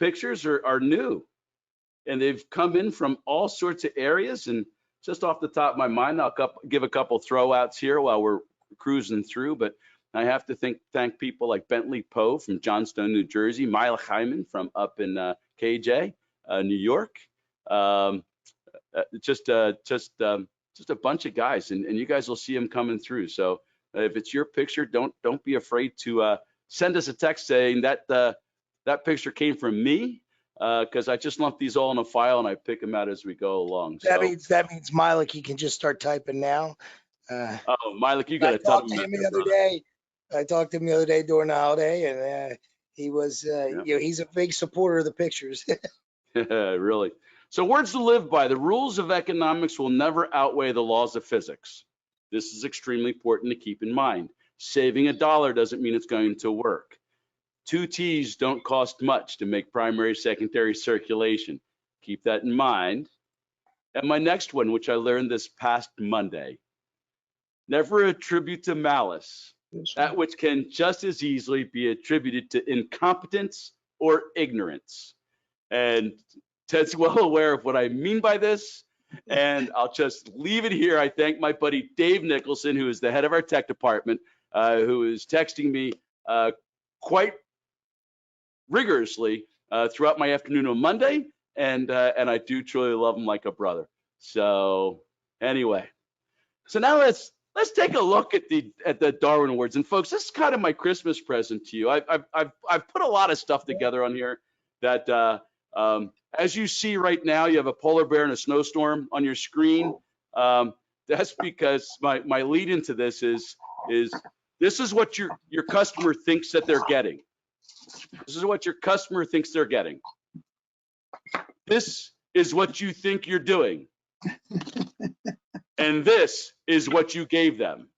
pictures are new, and they've come in from all sorts of areas. And just off the top of my mind, I'll give a couple throwouts here while we're cruising through. But I have to thank people like Bentley Poe from Johnstone, New Jersey, Mila Hyman from up in KJ, New York. Just a bunch of guys, and you guys will see them coming through. So if it's your picture, don't be afraid to send us a text saying that that picture came from me, because I just lump these all in a file and I pick them out as we go along. That means Milik, he can just start typing now. Oh, Milik, you got to tell him. I talked to him the other day during the holiday, and he was, he's a big supporter of the pictures. Really. So words to live by. The rules of economics will never outweigh the laws of physics. This is extremely important to keep in mind. Saving $1 doesn't mean it's going to work. 2 T's don't cost much to make primary, secondary circulation. Keep that in mind. And my next one, which I learned this past Monday, never attribute to malice that which can just as easily be attributed to incompetence or ignorance. And Ted's well aware of what I mean by this, and I'll just leave it here. I thank my buddy Dave Nicholson, who is the head of our tech department, who is texting me quite rigorously throughout my afternoon on Monday, and I do truly love him like a brother. So anyway, so now let's take a look at the Darwin Awards. And folks, this is kind of my Christmas present to you. I've put a lot of stuff together on here that as you see right now, you have a polar bear and a snowstorm on your screen. That's because my lead into this is this is what your customer thinks that they're getting. This is what your customer thinks they're getting. This is what you think you're doing. And this is what you gave them.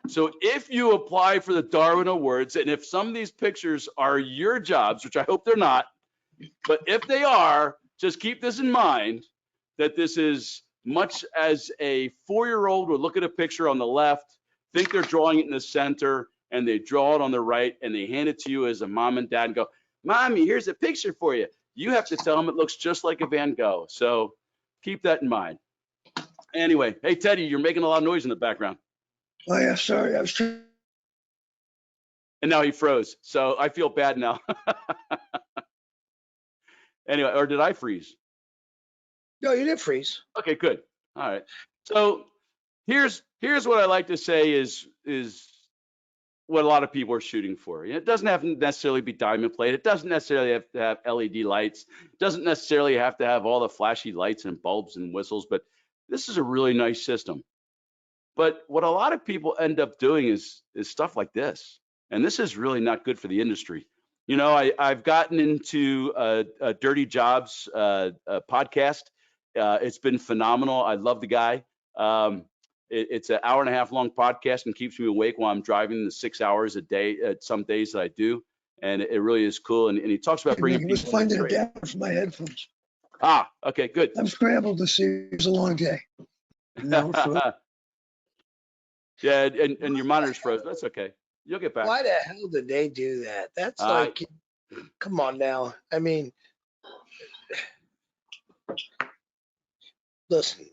So if you apply for the Darwin Awards, and if some of these pictures are your jobs, which I hope they're not, but if they are, just keep this in mind, that this is much as a 4-year-old would look at a picture on the left, think they're drawing it in the center, and they draw it on the right, and they hand it to you as a mom and dad and go, Mommy, here's a picture for you. You have to tell them it looks just like a Van Gogh. So keep that in mind. Anyway, hey, Teddy, you're making a lot of noise in the background. Oh, yeah, sorry. I was trying. And now he froze. So I feel bad now. Anyway, or did I freeze? No, you didn't freeze. Okay, good. All right. So here's what I like to say is what a lot of people are shooting for. It doesn't have to necessarily be diamond plate. It doesn't necessarily have to have LED lights. It doesn't necessarily have to have all the flashy lights and bulbs and whistles, but this is a really nice system. But what a lot of people end up doing is stuff like this. And this is really not good for the industry. You know, I've gotten into a Dirty Jobs podcast. It's been phenomenal. I love the guy. It's an 1.5-hour long podcast and keeps me awake while I'm driving the 6 hours a day, some days that I do. And it really is cool. And he talks about bringing people. I was finding it down for my headphones. Ah, okay, good. I'm scrambled to see. It was a long day. Yeah, and your monitor's frozen. That's okay. You'll get back. Why the hell did they do that? That's like, come on now. I mean, listen,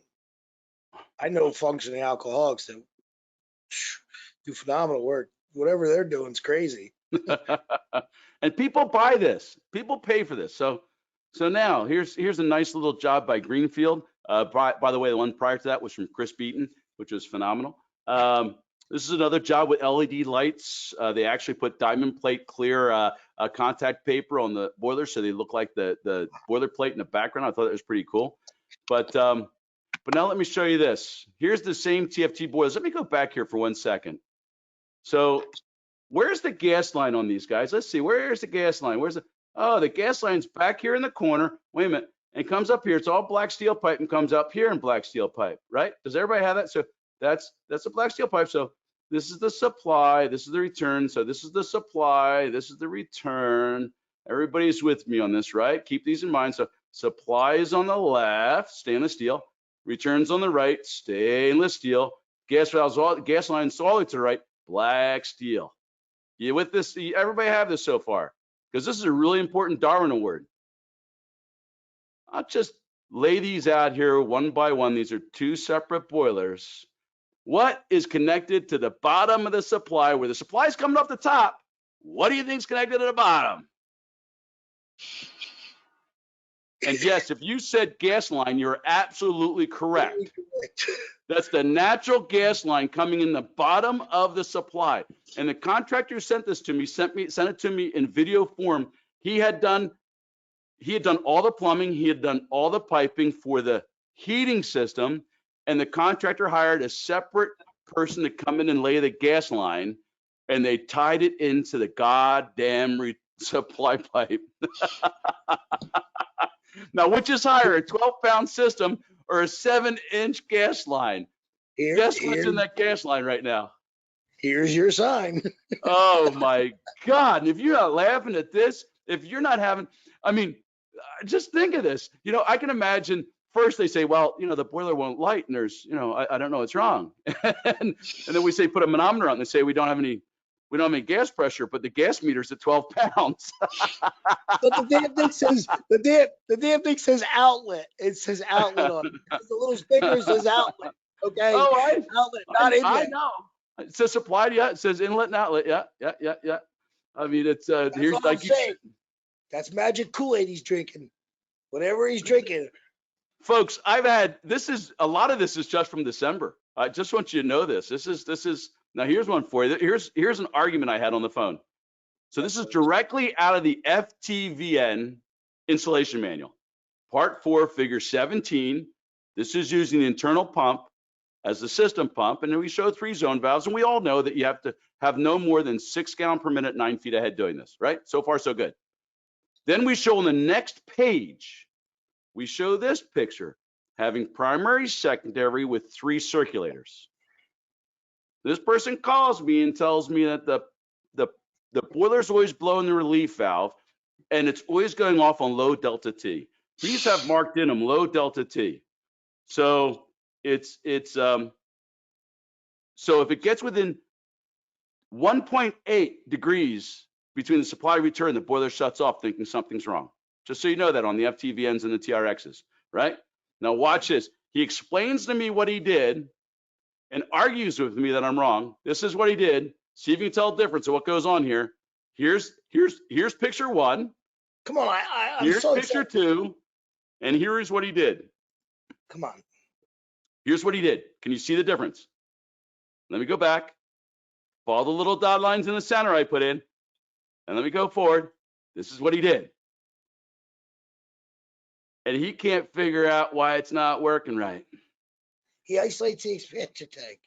I know functioning alcoholics that do phenomenal work. Whatever they're doing is crazy. And people buy this. People pay for this. So now here's a nice little job by Greenfield. By the way, the one prior to that was from Chris Beaton, which was phenomenal. This is another job with LED lights. They actually put diamond plate clear contact paper on the boiler, so they look like the boiler plate in the background. I thought that was pretty cool. But now let me show you this. Here's the same TFT boilers. Let me go back here for 1 second. So where's the gas line on these guys? Let's see. Where's the gas line? The gas line's back here in the corner. Wait a minute. And comes up here. It's all black steel pipe and comes up here in black steel pipe, right? Does everybody have that? So that's a black steel pipe. So this is the supply, this is the return. So this is the supply, this is the return. Everybody's with me on this, right? Keep these in mind. So supply is on the left, stainless steel. Returns on the right, stainless steel. Gas valves, gas lines all the way to the right, black steel. You with this? Everybody have this so far? Because this is a really important Darwin Award. I'll just lay these out here one by one. These are two separate boilers. What is connected to the bottom of the supply where the supply is coming off the top? What do you think is connected to the bottom? And yes, if you said gas line, you're absolutely correct. That's the natural gas line coming in the bottom of the supply. And the contractor who sent this to me sent it to me in video form. He had done all the plumbing, he had done all the piping for the heating system, and the contractor hired a separate person to come in and lay the gas line, and they tied it into the goddamn supply pipe. Now, which is higher, a 12-pound system or a 7-inch gas line? Guess what's in that gas line right now? Here's your sign. Oh my God. And if you're not laughing at this, if you're not having, I mean, just think of this. You know, I can imagine first they say, well, you know, the boiler won't light and there's, you know, I don't know what's wrong. and then we say, put a manometer on and they say, we don't have any gas pressure, but the gas meter's at 12 pounds. But the damn thing says the damn thing says outlet. It says outlet on it. The little sticker says outlet. Okay. Oh, outlet, not inlet. I know. It says supplied, yeah. It says inlet and outlet, yeah. I mean, it's here's like you said. That's magic Kool-Aid he's drinking. Whatever he's drinking. Folks, a lot of this is just from December. I just want you to know this. This is now here's one for you. Here's an argument I had on the phone. So this is directly out of the FTVN installation manual. Part 4, figure 17. This is using the internal pump as the system pump. And then we show 3 zone valves. And we all know that you have to have no more than 6 gallons per minute, 9 feet ahead doing this, right? So far, so good. Then we show on the next page, we show this picture having primary, secondary with 3 circulators. This person calls me and tells me that the boiler's always blowing the relief valve and it's always going off on low delta T. These have marked in them low delta T. So so if it gets within 1.8 degrees between the supply return, the boiler shuts off thinking something's wrong. Just so you know that on the FTVNs and the TRXs, right? Now watch this. He explains to me what he did and argues with me that I'm wrong. This is what he did. See if you can tell the difference of what goes on here. Here's picture 1. Come on, I'm here's so picture excited. 2, and here is what he did. Come on. Here's what he did. Can you see the difference? Let me go back. Follow the little dot lines in the center I put in, and let me go forward. This is what he did. And he can't figure out why it's not working right. He isolates the expansion tank.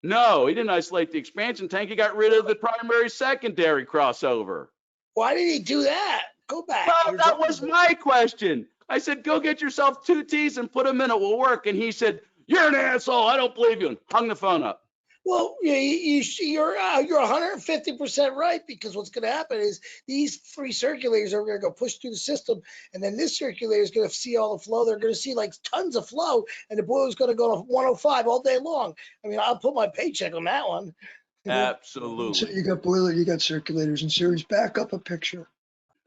No, he didn't isolate the expansion tank. He got rid of the primary secondary crossover. Why did he do that? Go back. Well, that was my question. I said, go get yourself 2 T's and put them in. It will work. And he said, you're an asshole. I don't believe you. And hung the phone up. Well, you're 150% right, because what's going to happen is these 3 circulators are going to go push through the system, and then this circulator is going to see all the flow. They're going to see like tons of flow, and the boiler's going to go to 105 all day long. I mean, I'll put my paycheck on that one. Absolutely. So you got boiler, you got circulators in series. Back up a picture.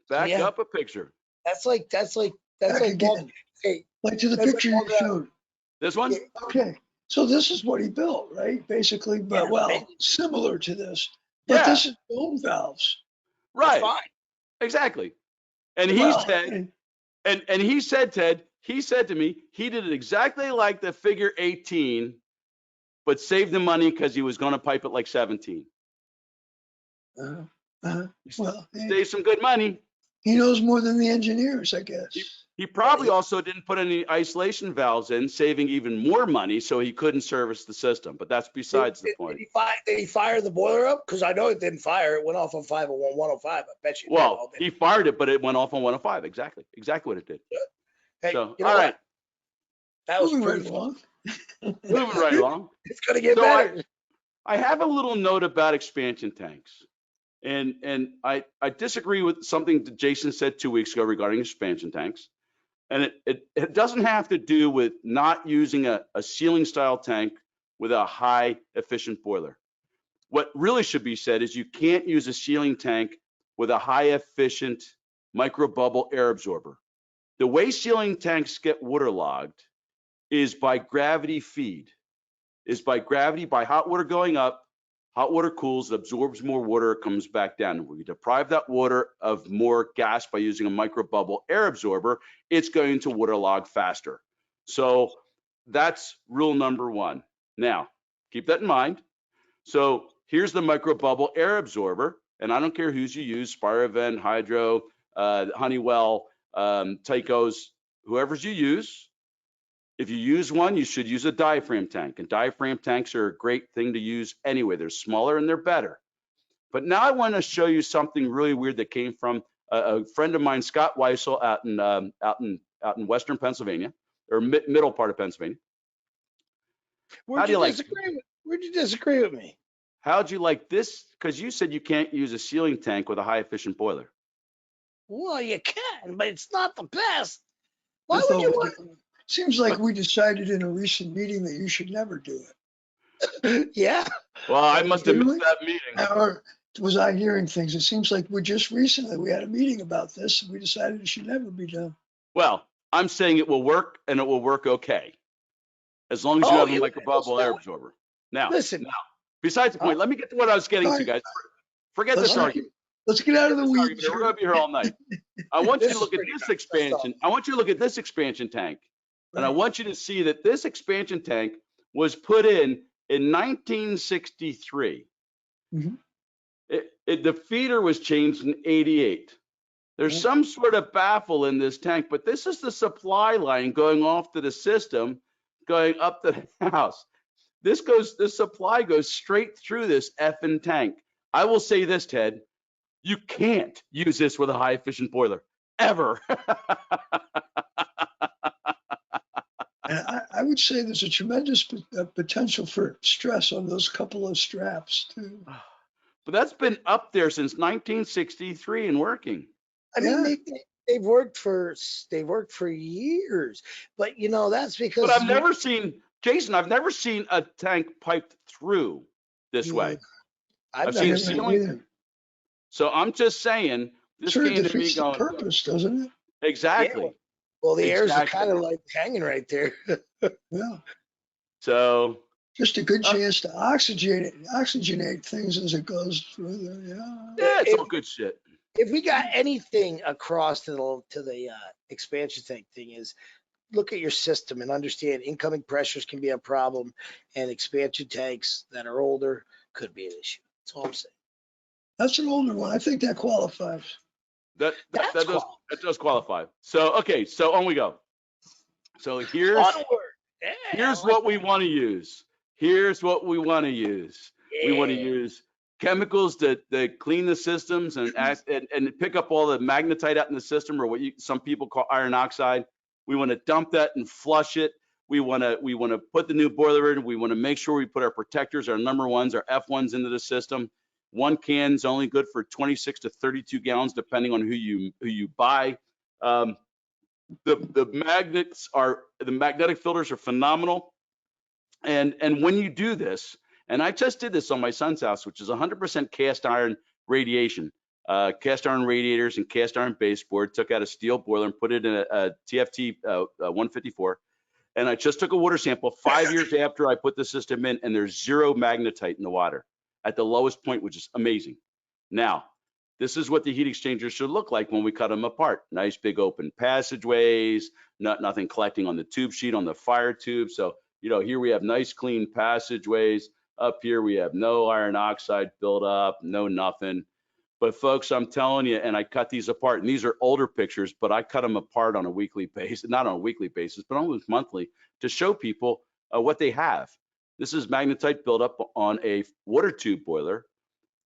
Back up a picture. That's like Back walking. Hey, like to the that's picture like you showed. This one? Okay. So this is what he built, right? Basically, but Yeah, well, maybe. similar to this. But Yeah. this is dome valves. Right. Fine. Exactly. And he Well, said, and he said, Ted, he said to me, he did it exactly like the figure 18, but saved the money because he was going to pipe it like 17. Well, Save some good money. he knows more than the engineers, I guess. He probably also didn't put any isolation valves in, saving even more money so he couldn't service the system. But that's besides the point. Did he fire the boiler up? Because I know it didn't fire. It went off on 105. I bet you. Well, he fired it, but it went off on 105. Exactly what it did. Hey, So, you know all what? right. That was Moving pretty right fun. along. Moving right along. It's going to get So better. I have a little note about expansion tanks. And I disagree with something that Jason said 2 weeks ago regarding expansion tanks. And it doesn't have to do with not using a ceiling style tank with a high efficient boiler. What really should be said is you can't use a ceiling tank with a high efficient micro bubble air absorber. The way sealing tanks get waterlogged is by gravity feed, by hot water going up. Hot water cools, it absorbs more water, it comes back down. When we deprive that water of more gas by using a microbubble air absorber, it's going to waterlog faster. So that's rule number one. Now, keep that in mind. So here's the microbubble air absorber, and I don't care whose you use, Spirovent, Hydro, Honeywell, Tyco's, whoever's you use. If you use one, you should use a diaphragm tank, and diaphragm tanks are a great thing to use anyway. They're smaller and they're better. But now I want to show you something really weird that came from a friend of mine, Scott Weissel, out in Western Pennsylvania, or middle part of Pennsylvania. Where'd you disagree with me? How'd you like this? Because you said you can't use a sealing tank with a high efficient boiler. Well, you can, but it's not the best. Why I would thought you we want? Seems like we decided in a recent meeting that you should never do it. Yeah. Well, I must have Didn't missed we? that meeting. Or was I hearing things? It seems like we just recently, we had a meeting about this and we decided it should never be done. Well, I'm saying it will work, and it will work okay, as long as you have a microbubble air absorber. Now, Listen. Besides the point, let me get to what I was getting to, guys. Forget this argument. Let's get out of the weeds. We're going to be here all night. I want you to look at this expansion. I want you to look at this expansion tank. And I want you to see that this expansion tank was put in 1963. Mm-hmm. The feeder was changed in 88. There's some sort of baffle in this tank, but this is the supply line going off to the system, going up to the house. This supply goes straight through this effing tank. I will say this, Ted, you can't use this with a high efficient boiler, ever. And I would say there's a tremendous potential for stress on those couple of straps too. But that's been up there since 1963 and working. I mean, they've worked for years, but that's because. But I've never seen, Jason, I've never seen a tank piped through this way. I've seen sealing. So I'm just saying, this sort of came to me defeats the going, purpose, doesn't it? Exactly. Yeah. Well, the air's kind of like hanging right there. Yeah. So just a good chance to oxygenate things as it goes through there. Yeah, it's all good shit. If we got anything across to the expansion tank thing is, look at your system and understand incoming pressures can be a problem, and expansion tanks that are older could be an issue. That's all I'm saying. That's an older one. I think that qualifies. That does qualify. So, okay, so on we go. So here's what we want to use. Here's what we want to use. We want to use chemicals that clean the systems and pick up all the magnetite out in the system, or what some people call iron oxide. We want to dump that and flush it. We want to put the new boiler in. We want to make sure we put our protectors, our number ones, our F1s into the system. One can's only good for 26 to 32 gallons, depending on who you buy. The magnetic filters are phenomenal. And when you do this, and I just did this on my son's house, which is 100% cast iron radiation, cast iron radiators and cast iron baseboard, took out a steel boiler and put it in a TFT 154. And I just took a water sample 5 years after I put the system in, and there's zero magnetite in the water at the lowest point, which is amazing. Now, this is what the heat exchangers should look like when we cut them apart. Nice big open passageways, nothing collecting on the tube sheet, on the fire tube. So, here we have nice clean passageways. Up here, we have no iron oxide buildup, no nothing. But folks, I'm telling you, and I cut these apart, and these are older pictures, but I cut them apart on a weekly basis, not on a weekly basis, but almost monthly, to show people what they have. This is magnetite buildup on a water tube boiler,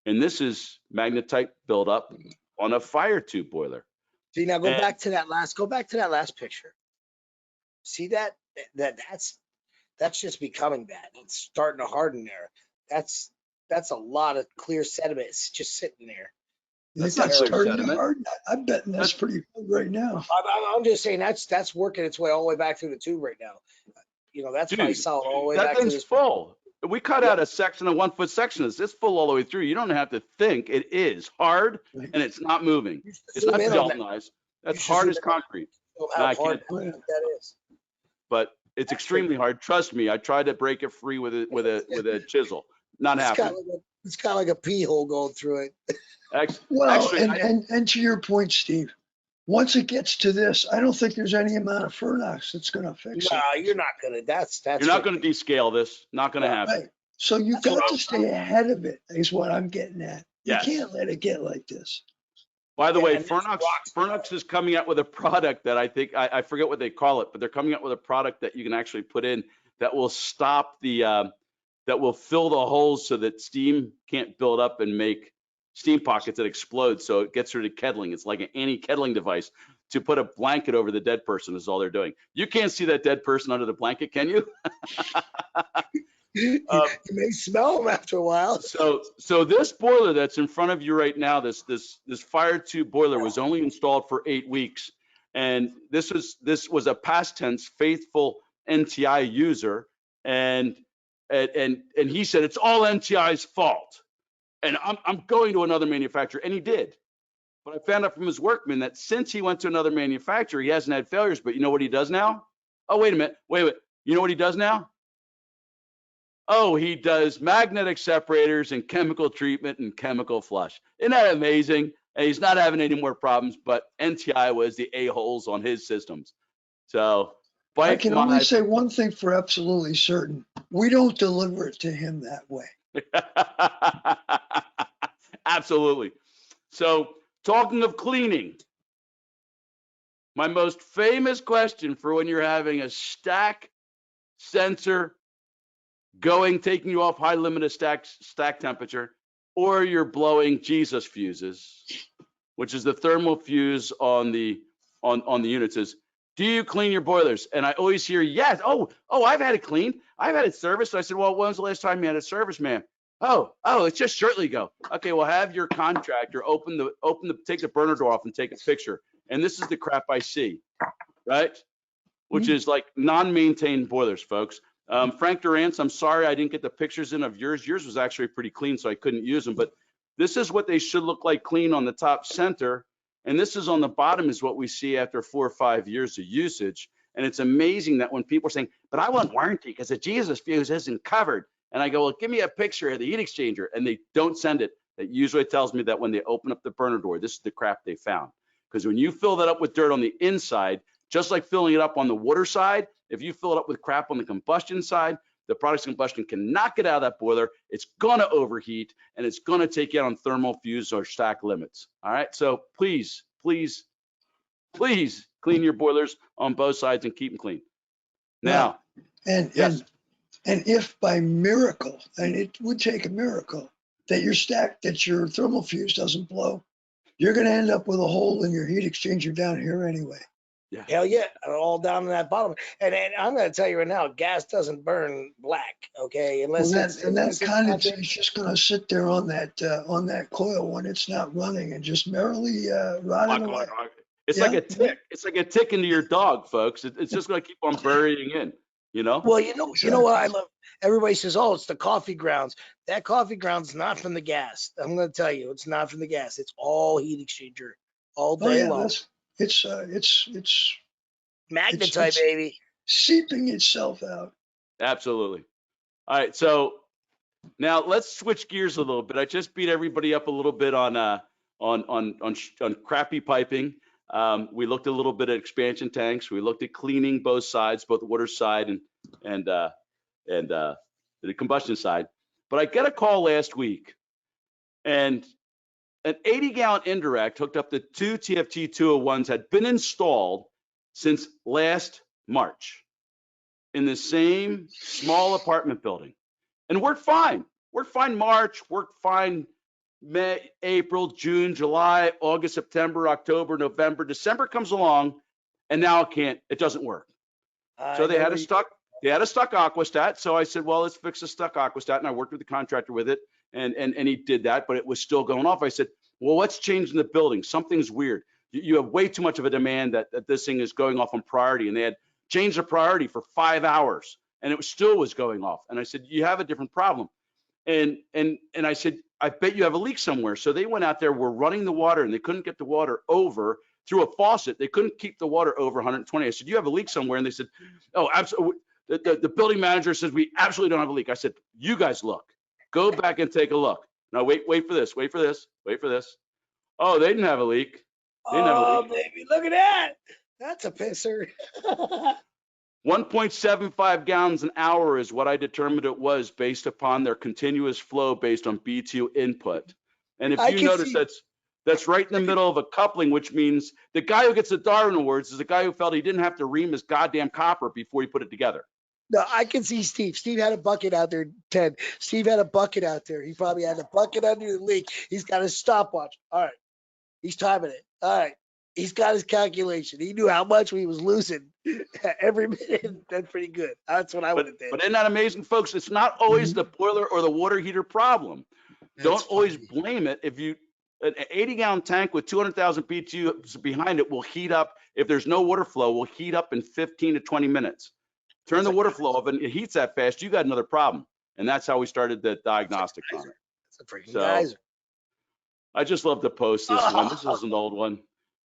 and this is magnetite buildup on a fire tube boiler. See, now go back to that last picture. See that? That's just becoming bad. It's starting to harden there. That's a lot of clear sediment. It's just sitting there. That's not starting to harden. I bet that's pretty good right now. I'm just saying that's working its way all the way back through the tube right now. That's probably solid all the way back. That thing's full. We cut out a section, a 1 foot section. It's full all the way through. You don't have to think. It is hard, and it's not moving. It's not galvanized. That's hard as concrete. Oh, No, how I hard can't. do you think that is? But it's extremely hard. Trust me. I tried to break it free with a chisel. Not It's got happening. like it's got like a pee hole going through it. Well, Actually, and to your point, Steve, once it gets to this, I don't think there's any amount of Fernox that's going to fix No, it. you're not gonna. That's you're not going to descale this. Not going to No. happen. Right. So you've That's got what to stay ahead of it, is what I'm getting at. You Yes. can't let it get like this. By the Yeah, way, and that's Fernox is coming out with a product that I think I forget what they call it, but they're coming out with a product that you can actually put in that will stop that will fill the holes so that steam can't build up and make steam pockets that explode. So it gets rid of kettling. It's like an anti-kettling device to put a blanket over the dead person is all they're doing. You can't see that dead person under the blanket, can you? you may smell them after a while. So this boiler that's in front of you right now, this fire tube boiler was only installed for 8 weeks, and this was a past tense faithful NTI user, and he said it's all NTI's fault, and I'm going to another manufacturer, and he did. But I found out from his workman that since he went to another manufacturer, he hasn't had failures. But you know what he does now? Oh, wait a minute. Wait. You know what he does now? Oh, he does magnetic separators and chemical treatment and chemical flush. Isn't that amazing? And he's not having any more problems, but NTI was the a-holes on his systems. So, I can only say one thing for absolutely certain. We don't deliver it to him that way. Absolutely. So, talking of cleaning, my most famous question for when you're having a stack sensor taking you off high limit of stack temperature, or you're blowing Jesus fuses, which is the thermal fuse on the units, is do you clean your boilers? And I always hear yes. Oh, I've had it cleaned. I've had it serviced. So I said, well, when was the last time you had it serviced, man? Oh, it's just shortly ago. Okay, well, have your contractor take the burner door off and take a picture. And this is the crap I see, right? Which is like non-maintained boilers, folks. Frank Durance, I'm sorry I didn't get the pictures in of yours. Yours was actually pretty clean, so I couldn't use them. But this is what they should look like clean on the top center. And this is on the bottom is what we see after 4 or 5 years of usage. And it's amazing that when people are saying, but I want warranty because the Jesus fuse isn't covered. And I go, well, give me a picture of the heat exchanger. And they don't send it. That usually tells me that when they open up the burner door, this is the crap they found. Because when you fill that up with dirt on the inside, just like filling it up on the water side, if you fill it up with crap on the combustion side, the product's combustion cannot get out of that boiler. It's going to overheat, and it's going to take you out on thermal fuse or stack limits. All right, so please clean your boilers on both sides and keep them clean. Now, and if by miracle, and it would take a miracle, that your thermal fuse doesn't blow, you're going to end up with a hole in your heat exchanger down here anyway. Yeah. Hell yeah, all down in that bottom. And I'm going to tell you right now, gas doesn't burn black, okay? Unless that condensate is just going to sit there on that coil when it's not running and just merrily rotting away. It's like a tick. It's like a tick into your dog, folks. It's just going to keep on burying in, you know? Well, you know what I love? Everybody says, oh, it's the coffee grounds. That coffee ground's not from the gas. I'm going to tell you, it's not from the gas. It's all heat exchanger all day long. It's magnetite, baby. Seeping itself out. Absolutely. All right, so now let's switch gears a little bit. I just beat everybody up a little bit on crappy piping. We looked a little bit at expansion tanks. We looked at cleaning both sides, both the water side and the combustion side. But I got a call last week, and an 80-gallon indirect hooked up to 2 TFT 201s had been installed since last March in the same small apartment building, and worked fine. Worked fine March, worked fine May, April, June, July, August, September, October, November, December comes along, and now it doesn't work. So they had a stuck aquastat. So I said, well, let's fix a stuck aquastat, and I worked with the contractor with it, and he did that, but it was still going off. I said, well, what's changed in the building? Something's weird. You have way too much of a demand that this thing is going off on priority, and they had changed the priority for 5 hours, and it still was going off. And I said, you have a different problem. And I said, I bet you have a leak somewhere. So they went out there, were running the water, and they couldn't get the water over through a faucet. They couldn't keep the water over 120. I said, you have a leak somewhere. And they said, oh, absolutely. The building manager says, we absolutely don't have a leak. I said, you guys look. Go back and take a look. No, wait for this. Wait for this. Wait for this. Oh, they didn't have a leak. They didn't have a Oh, leak. baby, look at that. That's a pisser. 1.75 gallons an hour is what I determined it was based upon their continuous flow based on BTU input. And if I you can notice, see- that's right in the middle of a coupling, which means the guy who gets the Darwin Awards is the guy who felt he didn't have to ream his goddamn copper before he put it together. No, I can see Steve. Steve had a bucket out there, Ted. Steve had a bucket out there. He probably had a bucket under the leak. He's got his stopwatch. All right. He's timing it. All right. He's got his calculation. He knew how much we was losing every minute. That's pretty good. That's what I would have did. But isn't that amazing, folks? It's not always the boiler or the water heater problem. Don't always blame it. If you, an 80-gallon tank with 200,000 BTU behind it will heat up. If there's no water flow, will heat up in 15 to 20 minutes. Turn the water flow off and it heats that fast, you got another problem. And that's how we started the diagnostics on it. That's a freaking So, geyser. I just love to post this one. This is an old one.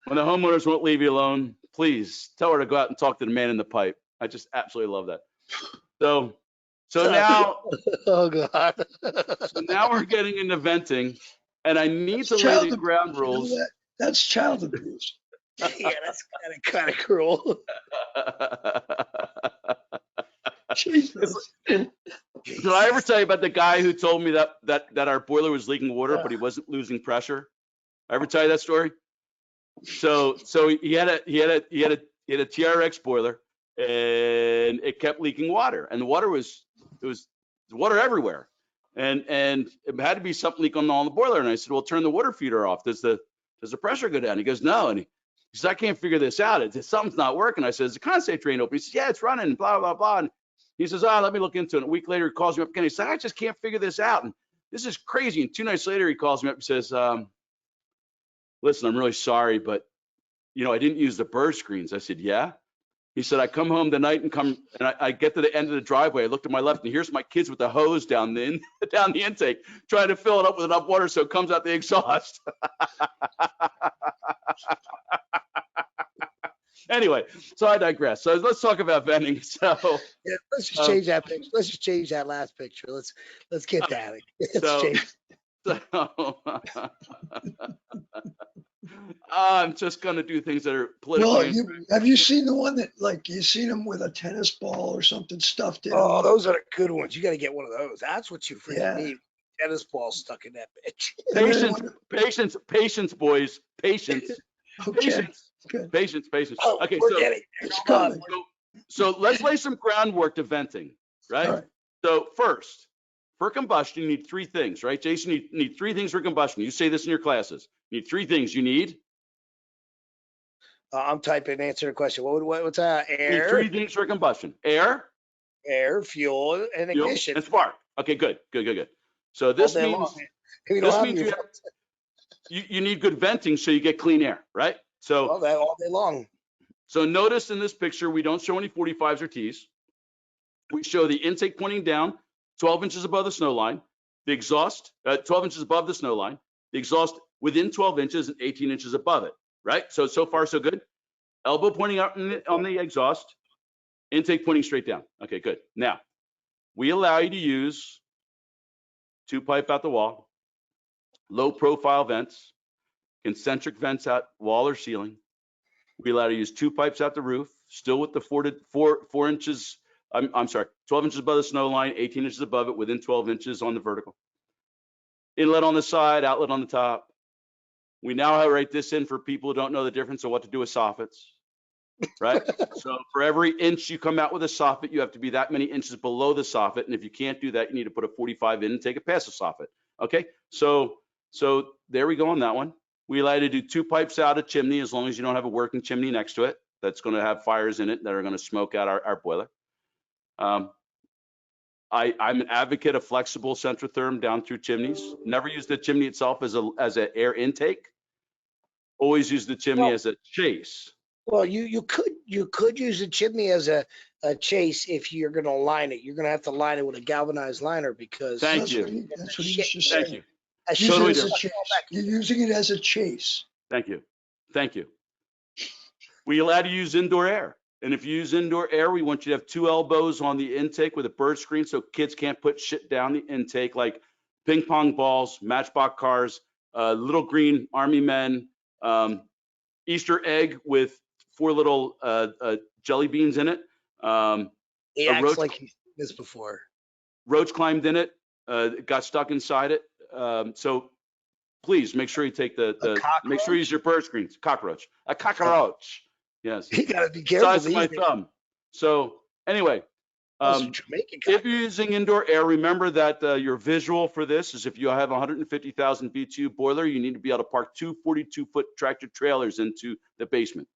When the homeowners won't leave you alone, please tell her to go out and talk to the man in the pipe. I just absolutely love that. So now, Oh God. so now we're getting into venting, and I need to lay Child the abuse, ground you know rules. that? That's child abuse. Yeah, that's kind of cruel. Jesus. Did I ever tell you about the guy who told me that our boiler was leaking water, but he wasn't losing pressure? I ever tell you that story? So he had a TRX boiler, and it kept leaking water, and the water was water everywhere, and it had to be something leaking on the boiler. And I said, well, turn the water feeder off. Does the pressure go down? He goes, no. And he says, I can't figure this out. Something's not working. I said, is the condensate drain open? He says, yeah, it's running. Blah blah blah. And he says, let me look into it. And a week later, he calls me up again. He said, I just can't figure this out. And this is crazy. And 2 nights later, he calls me up and says, listen, I'm really sorry, but I didn't use the burst screens. I said, yeah. He said, I come home tonight and I get to the end of the driveway. I look to my left, and here's my kids with the hose down the intake, trying to fill it up with enough water so it comes out the exhaust. Anyway, so I digress. So let's talk about venting. So Yeah, let's just change that picture. Let's just change that last picture. Let's get that. Let's change. So I'm just going to do things that are politically. Well, have you seen the one that, like, you seen them with a tennis ball or something stuffed in? Oh, those are the good ones. You got to get one of those. That's what you freaking Yeah. need. Tennis ball stuck in that bitch. Patience, boys. Patience. Okay. Good. Patience. Oh, Okay, we're getting there. It's Come on. coming. so let's lay some groundwork to venting, right? All right. So first, for combustion, you need 3 things, right? Jason, you need 3 things for combustion. You say this in your classes. You need 3 things. You need I'm typing answer the question. What's that? you need Air, 3 things for combustion: air, fuel, and fuel, ignition. and spark. Okay, good. So this All day means long. We don't this have means any- you need good venting so you get clean air, right? So all day long. So notice in this picture, we don't show any 45s or Ts. We show the intake pointing down 12 inches above the snow line, the exhaust 12 inches above the snow line, the exhaust within 12 inches and 18 inches above it, right? So far, so good. Elbow pointing out on the exhaust, intake pointing straight down. Okay, good. Now, we allow you to use 2 pipe out the wall, low profile vents, concentric vents out wall or ceiling. We allow you to use 2 pipes out the roof, still with the 4 inches, I'm sorry, 12 inches above the snow line, 18 inches above it, within 12 inches on the vertical. Inlet on the side, outlet on the top. We now write this in for people who don't know the difference of what to do with soffits, right? So for every inch you come out with a soffit, you have to be that many inches below the soffit. And if you can't do that, you need to put a 45 in and take it past the soffit. Okay, so there we go on that one. We allow you to do 2 pipes out a chimney as long as you don't have a working chimney next to it that's going to have fires in it that are going to smoke out our boiler. I'm an advocate of flexible centrotherm down through chimneys. Never use the chimney itself as an air intake. Always use the chimney as a chase. Well, you could use a chimney as a chase if you're going to line it. You're going to have to line it with a galvanized liner because Thank That's you. what he- that's what he was just Thank saying. you. that Use shit it Totally as a will chase. suck all back. You're using it as a chase. Thank you. We allow you to use indoor air. And if you use indoor air, we want you to have 2 elbows on the intake with a bird screen so kids can't put shit down the intake like ping pong balls, matchbox cars, little green army men, Easter egg with 4 little jelly beans in it. He A acts roach, like he's seen this before. roach climbed in it, got stuck inside it. So please make sure you take make sure you use your bird screens. Cockroach, a cockroach. Yes. You gotta be careful. Size of my thumb. So anyway, Jamaican if you're using indoor air, remember that your visual for this is if you have a 150,000 BTU boiler, you need to be able to park 2 42-foot tractor trailers into the basement.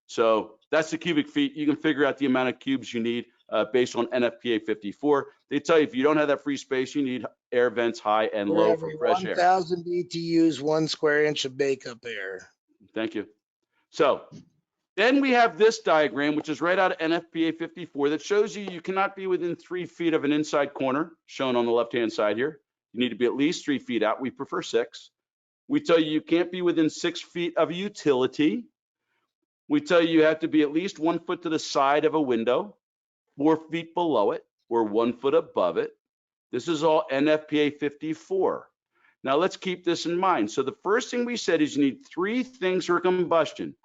So that's the cubic feet. You can figure out the amount of cubes you need based on NFPA 54. They tell you if you don't have that free space, you need air vents high and low for fresh air. 1,000 BTUs, 1 square inch of makeup air. Thank you. So then we have this diagram, which is right out of NFPA 54 that shows you cannot be within 3 feet of an inside corner, shown on the left-hand side here. You need to be at least 3 feet out. We prefer 6. We tell you can't be within 6 feet of a utility. We tell you have to be at least 1 foot to the side of a window, 4 feet below it, or 1 foot above it. This is all NFPA 54. Now let's keep this in mind. So the first thing we said is you need 3 things for combustion.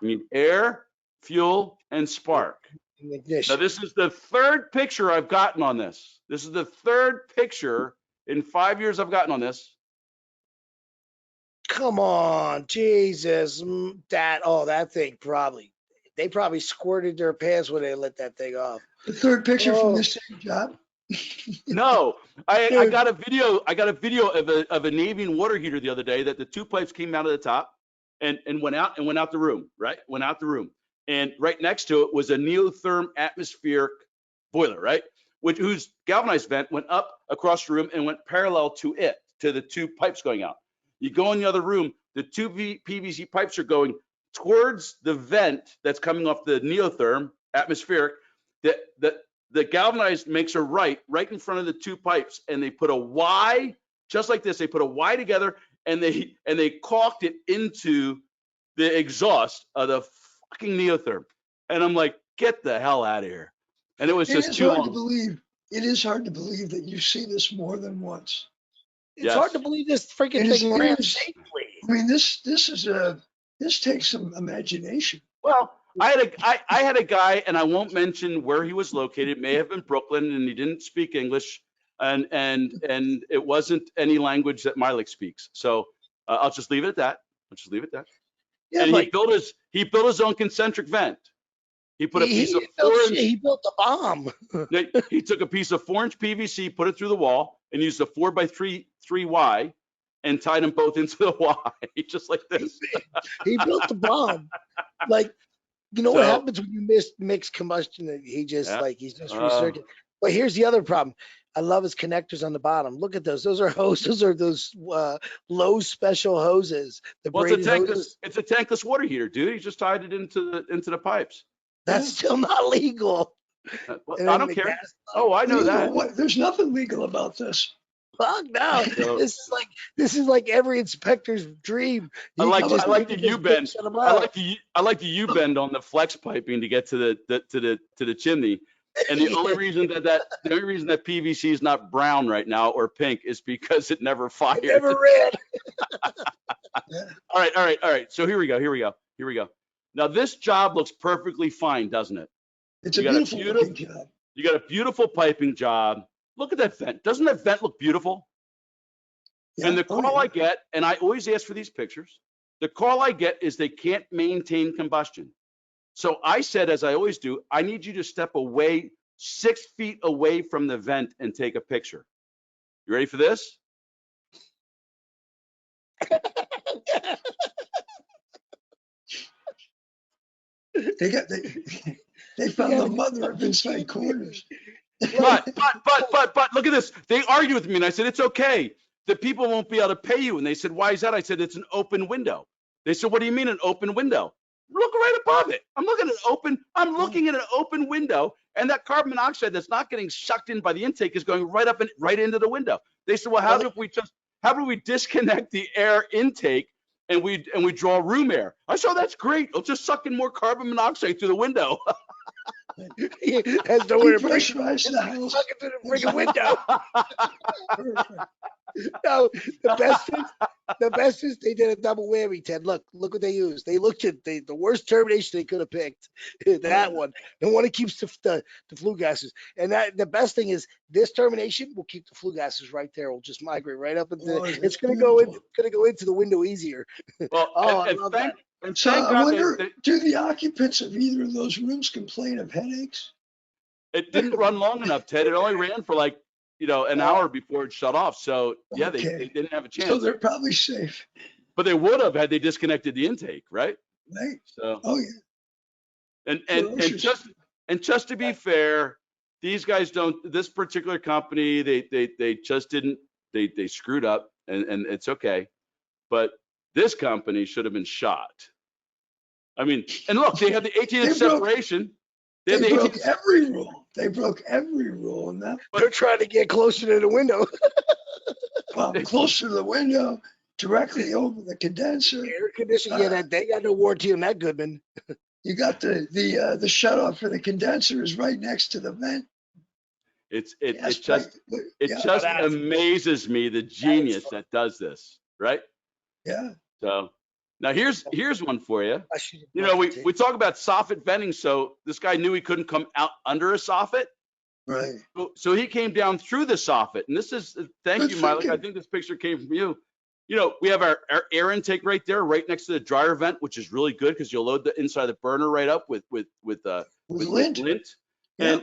You need air, fuel, and spark. Now this is the 3rd picture I've gotten on this. This is the 3rd picture in 5 years I've gotten on this. Come on, Jesus. That thing they probably squirted their pants when they let that thing off. The 3rd picture from this same job. No, I got a video. I got a video of a Navy water heater the other day that the 2 pipes came out of the top and went out the room, right? Went out the room. And right next to it was a neotherm atmospheric boiler, right? Whose galvanized vent went up across the room and went parallel to the 2 pipes going out. You go in the other room, the 2 PVC pipes are going towards the vent that's coming off the neotherm atmospheric. The galvanized makes a right in front of the 2 pipes, and they put a Y, just like this. They put a Y together, and they caulked it into the exhaust of the fucking neotherm. And I'm like, get the hell out of here. And it was just too long. It is hard to believe that you see this more than once. It's hard to believe this freaking thing ran safely. I mean, this takes some imagination. Well, I had a guy, and I won't mention where he was located. It may have been Brooklyn, and he didn't speak English, and it wasn't any language that Milek speaks. So I'll just leave it at that. Yeah, and he built his own concentric vent. He put a piece of 4-inch. He built a bomb. He took a piece of 4-inch PVC, put it through the wall, and used a 4x3 Y, and tied them both into the Y, just like this. He built the bomb. Like, what happens when you mix combustion? He's just recirculating. But here's the other problem. I love his connectors on the bottom. Look at those. Those are hoses. Those are those low special hoses. It's a tankless water heater, dude. He just tied it into the pipes. That's still not legal. I don't care. Oh, I know that. There's nothing legal about this. Fuck no. This is like every inspector's dream. I like the U-bend. I like the U-bend on the flex piping to get to the chimney. And the only reason that PVC is not brown right now or pink is because it never fired. It never ran. All right. So here we go. Now this job looks perfectly fine, doesn't it? It's a beautiful job. You got a beautiful piping job. Look at that vent. Doesn't that vent look beautiful? Yeah. And the call I get, and I always ask for these pictures, the call I get is they can't maintain combustion. So I said, as I always do, I need you to step away 6 feet away from the vent and take a picture. You ready for this? They found the mother of inside corners. But look at this. They argued with me, and I said, it's okay. The people won't be able to pay you. And they said, why is that? I said, it's an open window. They said, what do you mean an open window? Look right above it. I'm looking at an open window, and that carbon monoxide that's not getting sucked in by the intake is going right up and right into the window. They said, well, how do we disconnect the air intake and we draw room air. I said, oh, that's great. It'll just suck in more carbon monoxide through the window. Has nowhere to breathe. Depressurize the house. Suck it through the freaking window. Perfect. No, the best is they did a double whammy, Ted. Look what they used. They looked at the worst termination they could have picked. That one, the one that keeps the flue gases. And that the best thing is this termination will keep the flue gases right there. We'll just migrate right up into. Oh, It's gonna go into the window easier. Well, Oh, I and love thank, that. and So thank I God wonder, do the occupants of either of those rooms complain of headaches? it didn't run long enough, Ted. It only ran for like, an hour before it shut off. So yeah, they Okay. didn't have a So chance. they're probably safe, But they would have had they disconnected the intake, right? right? So Oh, yeah. and just to be fair, these guys don't. This particular company, they just didn't. They screwed up, and it's okay. But this company should have been shot. I mean, and look, they had the 18-inch separation. They the broke 18 every rule. They broke every rule in that. They're trying to get closer to the window. Well, closer to the window, directly over the condenser. Air conditioning. Yeah, that they got no warranty on that, Goodman. You got the shutoff for the condenser is right next to the vent. It Yes, just amazes me the genius that does this, right? Yeah. So now here's one for you. I should have You know, brought we talk about soffit venting. So this guy knew he couldn't come out under a soffit. Right. So he came down through the soffit. And this is, thank Good you, Mike. thinking. I think this picture came from you. You know, we have our air intake right there, right next to the dryer vent, which is really good because you'll load the inside of the burner right up with lint. Yeah.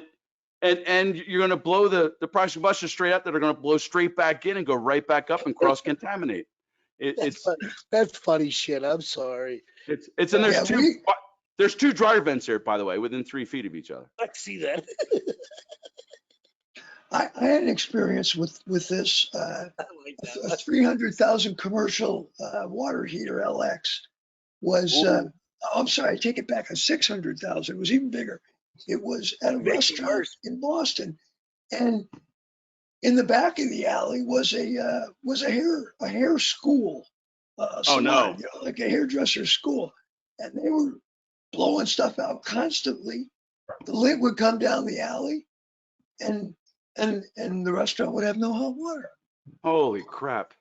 And you're going to blow the pressure busters straight out that are going to blow straight back in and go right back up and cross contaminate. That's funny shit. I'm sorry. And there's two dryer vents here, by the way, within 3 feet of each other. I see that. I had an experience with this I like a that. 300,000 commercial water heater LX was I'm sorry, I take it back, a 600,000. It was even bigger. It was at a restaurant in Boston, and in the back of the alley was a hair school. Salon, like a hairdresser school, and they were blowing stuff out constantly. The lid would come down the alley, and the restaurant would have no hot water. Holy crap.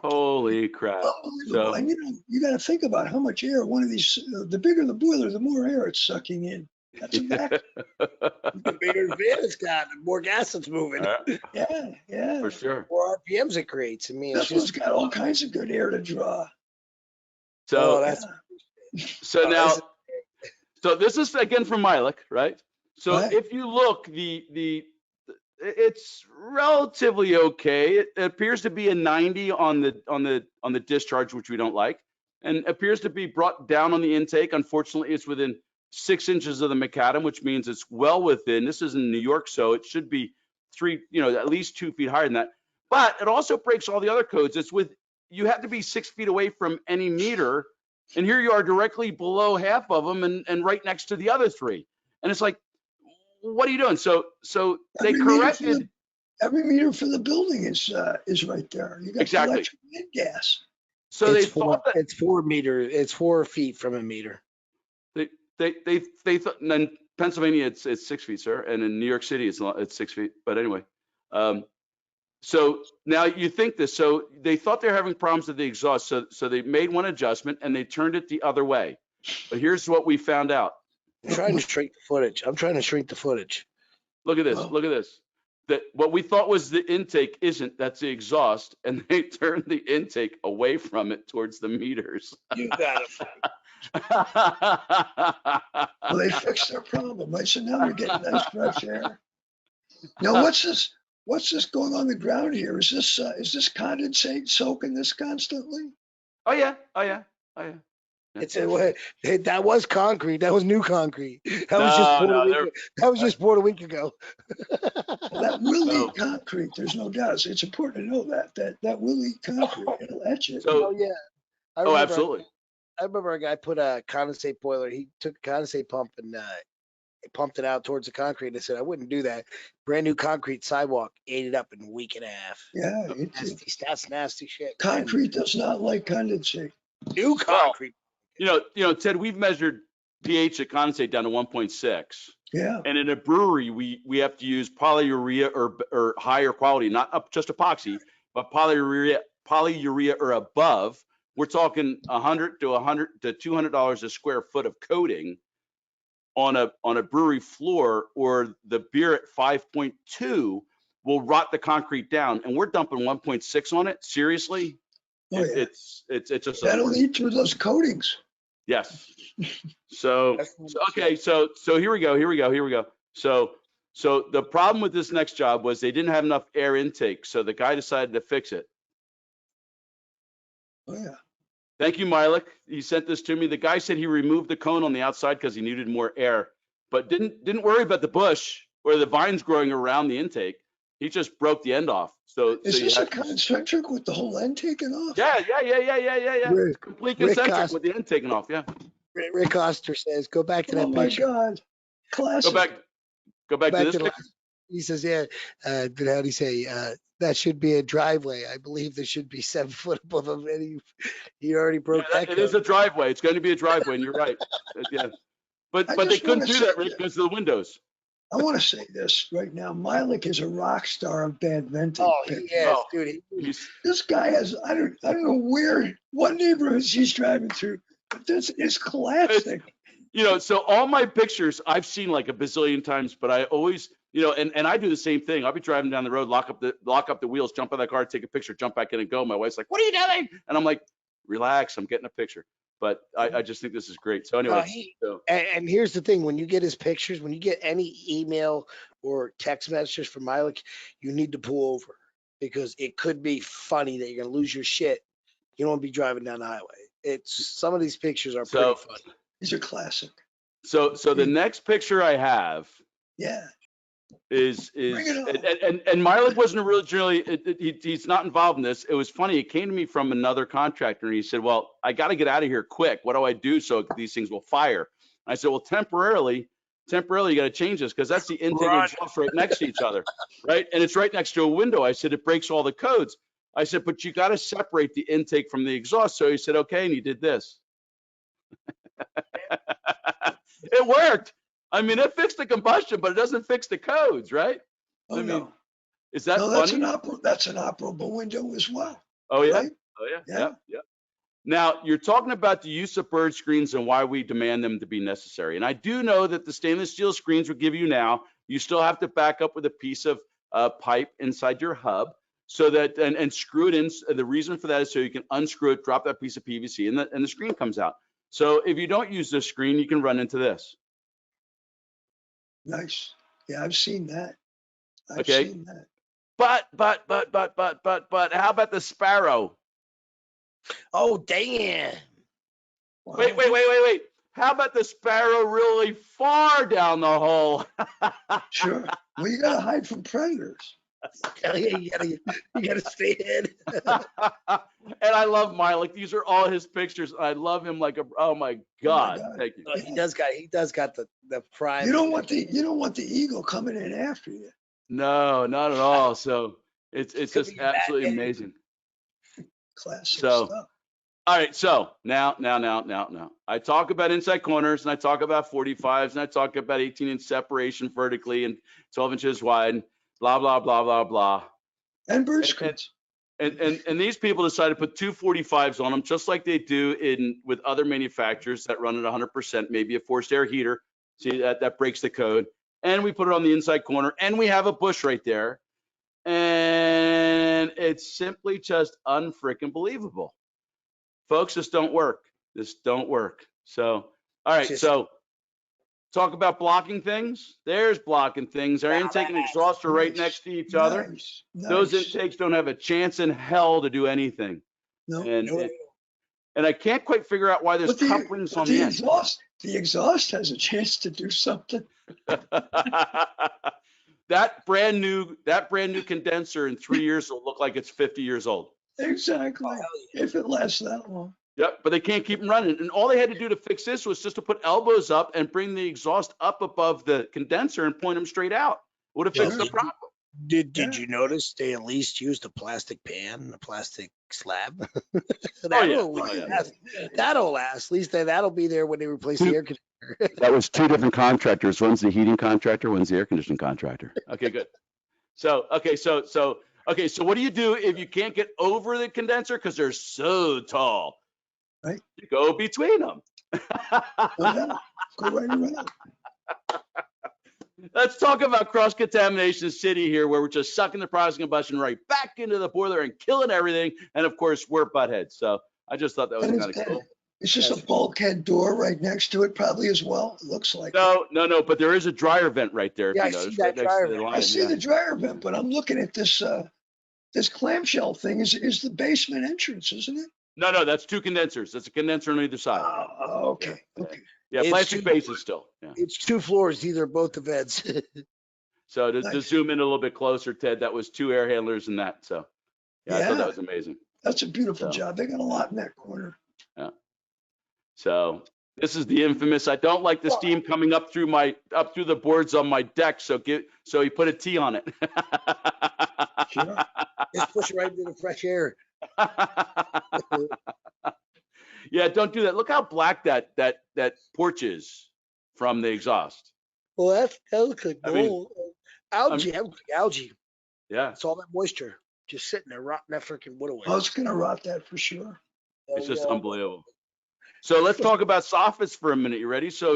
Unbelievable. So, And you got to think about how much air one of these, the bigger the boiler, the more air it's sucking in. That's a fact. The bigger the fan it's got, the more gas it's moving. Yeah. for sure. The more RPMs it creates. I mean, This one's got all kinds of good air to draw. So, Yeah. So this is again from Milik, right? So Right. if you look, it's relatively okay. It appears to be a 90 on the discharge, which we don't like, and appears to be brought down on the intake. Unfortunately, it's within 6 inches of the macadam, which means it's well within. This is in New York, so it should be at least 2 feet higher than that. But it also breaks all the other codes. You have to be 6 feet away from any meter, and here you are directly below half of them and right next to the other 3. And it's like, what are you doing? So they corrected. Every meter for the building is right there. You got Exactly. electric and gas. So they thought that it's 4 meters. It's 4 feet from a meter. they thought. And in Pennsylvania it's 6 feet, sir, and in New York City it's 6 feet. But anyway, so now you think this. So they thought they were having problems with the exhaust. So they made one adjustment and they turned it the other way. But here's what we found out. I'm trying to shrink the footage. Look at this. Wow. Look at this. That what we thought was the intake isn't. That's the exhaust, and they turned the intake away from it towards the meters. You got it. Well, they fixed their problem. Right? So now we're getting nice fresh air. Now, what's this going on the ground here? Is this condensate soaking this constantly? Oh yeah. That was concrete. That was new concrete. That was just poured a week ago. Well, that will eat concrete. There's no doubt. It's important to know that will eat concrete. It'll etch it. So, yeah. Absolutely. I remember a guy put a condensate boiler. He took a condensate pump and They pumped it out towards the concrete. I said I wouldn't do that. Brand new concrete sidewalk, ate it up in a week and a half. Yeah, That's nasty shit. concrete does not like condensate. New concrete. Ted, we've measured pH of condensate down to 1.6. Yeah, And in a brewery, we have to use polyurea or higher quality, not up just epoxy, but polyurea or above. We're talking $100 to $200 a square foot of coating on a brewery floor, or the beer at 5.2 will rot the concrete down, and we're dumping 1.6 on it. Seriously, oh, yeah. it's just That'll eat through those coatings. yes. So here we go. So the problem with this next job was they didn't have enough air intake, so the guy decided to fix it. Oh yeah. Thank you, Milik. He sent this to me. The guy said he removed the cone on the outside because he needed more air, but didn't worry about the bush or the vines growing around the intake. He just broke the end off. So Is this a concentric with the whole end taken off? Yeah. Complete concentric with the end taken off. Yeah. Rick Oster says, go back to that Oh my picture. God. Classic. Go back to this picture. He says, yeah, how do you say, that should be a driveway. I believe there should be 7 foot above him, and he already broke that. It is a driveway. It's going to be a driveway, and you're right. Yeah. But they couldn't do that, Rick, because of the windows. I want to say this right now. Milik is a rock star of bad venting. Oh, he is, dude. This guy has, I don't know what neighborhoods he's driving through, but this is classic. So all my pictures I've seen like a bazillion times, but I always, and I do the same thing. I'll be driving down the road, lock up the wheels, jump out of the car, take a picture, jump back in and go. My wife's like, "What are you doing?" And I'm like, "Relax, I'm getting a picture." But I just think this is great. So anyway, and here's the thing: when you get his pictures, when you get any email or text messages from Milik, you need to pull over, because it could be funny that you're gonna lose your shit. You don't want to be driving down the highway. Some of these pictures are pretty funny. These are classic. So the next picture I have, is and Milik wasn't originally, he's not involved in this. It was funny. It came to me from another contractor, and he said, "Well, I got to get out of here quick. What do I do so these things will fire?" I said, "Well, temporarily, you got to change this, because that's the intake and exhaust right next to each other, right? And it's right next to a window." I said, "It breaks all the codes." I said, "But you got to separate the intake from the exhaust." So he said, "Okay," and he did this. It worked. I mean, it fixed the combustion, but it doesn't fix the codes, right? Oh, no. Is that funny? funny? That's an operable window as well. Oh, yeah. Right? Oh, yeah. Now, you're talking about the use of bird screens and why we demand them to be necessary. And I do know that the stainless steel screens will give you now, you still have to back up with a piece of pipe inside your hub, so that, and screw it in. The reason for that is so you can unscrew it, drop that piece of PVC, and the screen comes out. So if you don't use this screen, you can run into this. Nice. Yeah, I've seen that. I've Okay. seen that. But how about the Sparrow? Oh, damn. Wow. Wait. How about the Sparrow really far down the hole? Sure. Well, you got to hide from predators. You gotta stay in. And I love Milik. These are all his pictures. I love him like oh my God. Thank you. He does got the prime. You don't want the eagle coming in after you. No, not at all. So it's just absolutely amazing. Classic stuff. All right, so now. I talk about inside corners, and I talk about 45s, and I talk about 18-inch separation vertically and 12 inches wide, blah, blah, blah, blah, blah. And bird screens. And these people decided to put 245s on them, just like they do with other manufacturers that run at 100%, maybe a forced air heater. See, that breaks the code. And we put it on the inside corner, and we have a bush right there. And it's simply just unfreaking believable. Folks, this don't work. So, all right, so talk about blocking things. There's blocking things. Our intake and exhaust are right next to each other. Nice. Those intakes don't have a chance in hell to do anything. No. And I can't quite figure out why there's couplings on the end. The exhaust has a chance to do something. That brand new condenser in 3 years will look like it's 50 years old. Exactly. If it lasts that long. Yep, but they can't keep them running. And all they had to do to fix this was just to put elbows up and bring the exhaust up above the condenser and point them straight out. Would have fixed the Sure. problem. Did Yeah. you notice they at least used a plastic pan, a plastic slab? Oh, yeah. That'll Oh, yeah. last. That'll last. At least that'll be there when they replace the air conditioner. That was two different contractors. One's the heating contractor, one's the air conditioning contractor. Okay, good. So what do you do if you can't get over the condenser because they're so tall? Right. You go between them. Go down. Go right around. Let's talk about cross-contamination city here, where we're just sucking the process combustion right back into the boiler and killing everything. And of course, we're buttheads. So I just thought that was And kind of cool. it's just a bulkhead door right next to it, probably as well. It looks like. No, but there is a dryer vent right there. Yeah, If you I see notice, that right next dryer to the vent. line. I see Yeah. the dryer vent, but I'm looking at this this clamshell thing. Is the basement entrance, isn't it? No, that's two condensers. That's a condenser on either side. Oh, okay. Yeah. Okay. Yeah, It's plastic two- bases still. Yeah. It's 2 floors. These are both the vents. So to Nice. zoom in a little bit closer, Ted, that was two air handlers and that. So yeah, I thought Yeah. that was amazing. That's a beautiful So- job. They got a lot in that corner. So this is the infamous. I don't like the steam coming up through the boards on my deck. So he put a T on it. Sure. Just push right into the fresh air. Yeah, don't do that. Look how black that porch is from the exhaust. Well, that looks like I mean, gold. Algae. That looks like algae. Yeah, It's all that moisture just sitting there rotting that freaking wood away. Oh, it's gonna rot that for sure. it's just unbelievable. So let's talk about soffits for a minute. You ready? So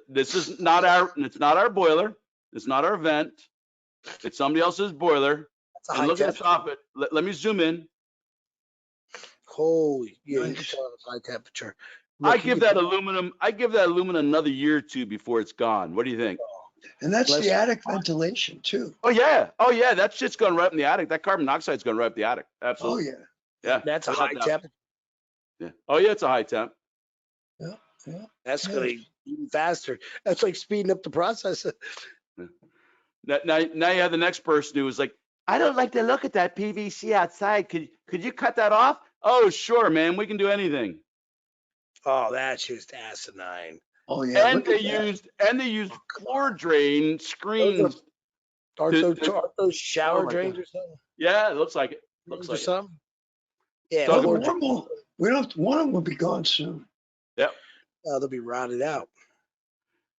this is not our boiler. It's not our vent. It's somebody else's boiler. That's a And high look at temperature. the soffit. Let me zoom in. Holy, yeah, you can Nice. tell it's high temperature. I Look, give that aluminum another year or two before it's gone. What do you think? And that's Bless the you. attic ventilation too. Oh yeah. That shit's going right up in the attic. That carbon monoxide's going right up the attic. Oh Absolutely. yeah. Yeah. That's a without high doubt. temperature. Yeah. Oh yeah, it's a high temp. Yeah. That's Yeah. gonna be even faster. That's like speeding up the process. Now you have the next person who was like, I don't like the look at that PVC outside. Could you cut that off? Oh sure, man. We can do anything. Oh, that's just asinine. Oh yeah. And Look they at that. used floor drain screens. Aren't To- those shower Oh my drains God. or something? Yeah, it looks like it. Looks Or like it. something? Yeah, So- floor One more. We don't. One of them will be gone soon. they'll be rotted out.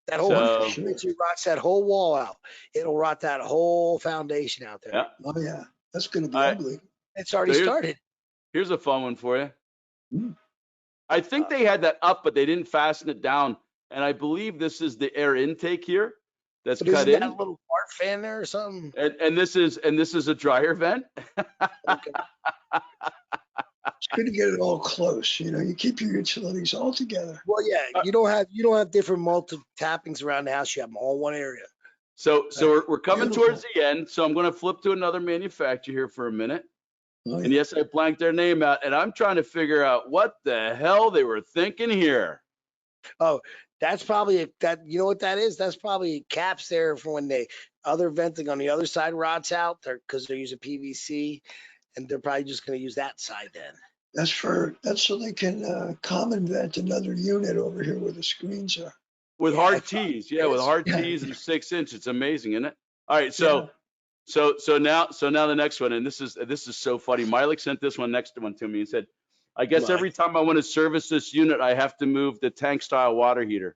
That whole So- it rots that whole wall out. It'll rot that whole foundation out there. Yeah. Oh yeah. That's gonna be All right. ugly. It's already So here's- started. Here's a fun one for you. Hmm. I think they had that up, but they didn't fasten it down. And I believe this is the air intake here that's But cut isn't that in. a little fart fan there or something? And this is a dryer vent. Okay. It's good to get it all close. You know, you keep your utilities all together. Well, yeah, you don't have different multi tappings around the house. You have them all in one area. So we're coming Beautiful. towards the end. So I'm going to flip to another manufacturer here for a minute. Oh, And yeah. yes, I blanked their name out, and I'm trying to figure out what the hell they were thinking here. That's probably you know what that is? That's probably caps there for when they other venting on the other side rots out there because they're using PVC, and they're probably just going to use that side then. That's so they can common vent another unit over here where the screens are. With Yeah, hard I thought T's, yeah, with it's- hard Yeah. T's and a 6-inch. It's amazing, isn't it? All right, so now the next one, and this is so funny. Milek sent this one next one to me and said, I guess Right. every time I want to service this unit, I have to move the tank style water heater.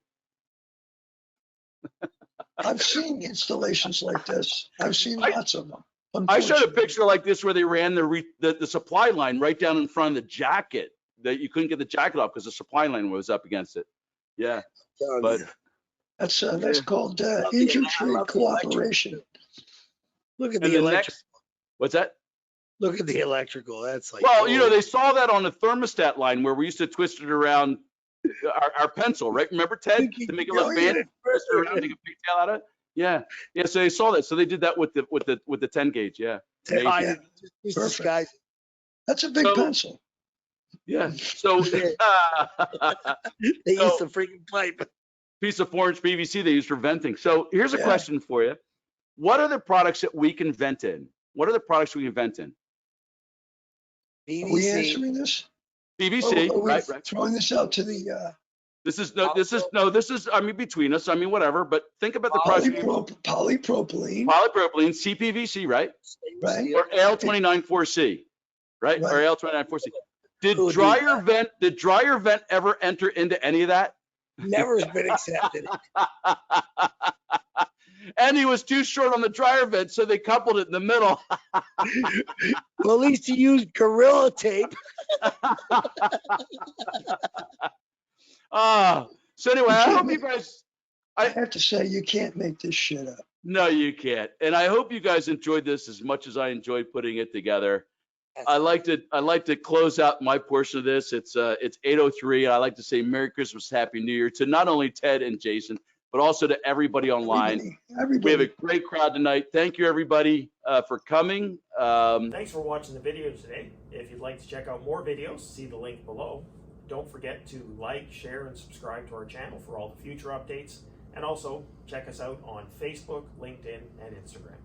I've seen installations like this. I've seen I- lots of them. I showed a unfortunately. picture like this where they ran the supply line right down in front of the jacket that you couldn't get the jacket off because the supply line was up against it. Yeah, Telling but you. That's Yeah. called love the- I intertrade love the electric. cooperation. Look at and the the electric. next, what's that? Look at the electrical. That's like Well, they saw that on the thermostat line where we used to twist it around our pencil, right? Remember, Ted, to make it look Oh, yeah. fancy, twist it around, take a pigtail out of it. Yeah. So they saw that. So they did that with the 10 gauge. Yeah. Amazing. Yeah. Just Perfect. disguise. That's a big So- pencil. Yeah. So They So- used the freaking pipe. piece of 4-inch PVC they use for venting. So here's a Yeah. question for you. What are the products that we can vent in? What are the products we can vent in? Are we PVC. answering this? PVC, we're right? throwing this out to the This is, I mean, between us, I mean, whatever, but think about the project. polypropylene, Polypropylene, CPVC, right? right? Or AL294C, right? Or Right. AL294C. Did Who would do dryer vent ever enter into any of that? Never has been accepted. And he was too short on the dryer vent, so they coupled it in the middle. Well, at least he used Gorilla Tape. So anyway, I hope you guys. I have to say, you can't make this shit up. No, you can't. And I hope you guys enjoyed this as much as I enjoyed putting it together. I like to close out my portion of this. It's 8:03. I like to say Merry Christmas, Happy New Year to not only Ted and Jason, but also to everybody online. Everybody. We have a great crowd tonight. Thank you, everybody, for coming. Thanks for watching the video today. If you'd like to check out more videos, see the link below. Don't forget to like, share, and subscribe to our channel for all the future updates. And also check us out on Facebook, LinkedIn, and Instagram.